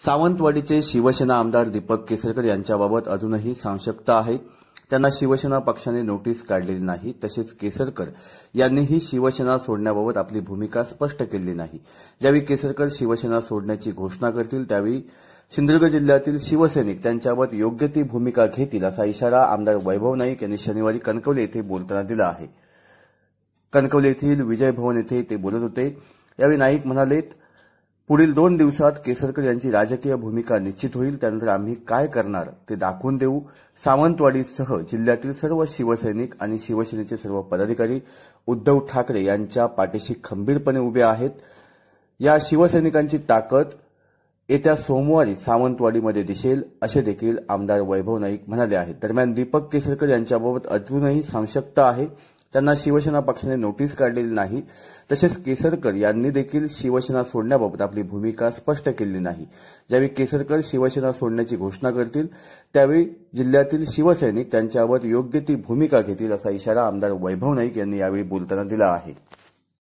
सावंतवाडीचे शिवसेना आमदार दीपक केसरकर यांच्याबाबत अजूनही साशंकता आहे। त्यांना शिवसेना पक्षाने नोटीस काढलेली नाही। तसेच केसरकर यांनीही शिवसेना सोडण्याबाबत आपली भूमिका स्पष्ट केली नाही। ज्यावेळी केसरकर शिवसेना सोडण्याची घोषणा करतील त्यावेळी सिंधुदुर्ग जिल्ह्यातील शिवसैनिक त्यांच्याबाबत योग्य ती भूमिका घेतील असा इशारा आमदार वैभव नाईक यांनी शनिवारी कणकवली येथे बोलताना दिला आहे। कणकवली येथील विजय भवन येथे ते बोलत होते। यावेळी नाईक म्हणाले, पुढील 2 दिवसात केसरकर यांची राजकीय भूमिका निश्चित होईल। त्यानंतर आम्ही काय करणार ते दाखवून देऊ। सावंतवाडीसह जिल्ह्यातील सर्व शिवसैनिक आणि शिवसेनेचे सर्व पदाधिकारी उद्धव ठाकरे यांच्या पाठीशी खंबीरपणे उभे आहेत। या शिवसैनिकांची ताकद येत्या सोमवारी सावंतवाडीमध्ये दिसेल असे देखील आमदार वैभव नाईक म्हणाले आहेत। दरम्यान दीपक केसरकर यांच्याबाबत अजूनही साशंकता आहे। त्यांना शिवसेना पक्षाने नोटीस काढलेली नाही। तसेच केसरकर यांनी देखील शिवसेना सोडण्याबाबत आपली भूमिका स्पष्ट केली नाही। ज्यावेळी केसरकर शिवसेना सोडण्याची घोषणा करतील त्यावेळी जिल्ह्यातील शिवसैनिक त्यांच्यावर योग्य ती भूमिका घेतील असा इशारा आमदार वैभव नाईक यांनी यावेळी बोलताना दिला आहे।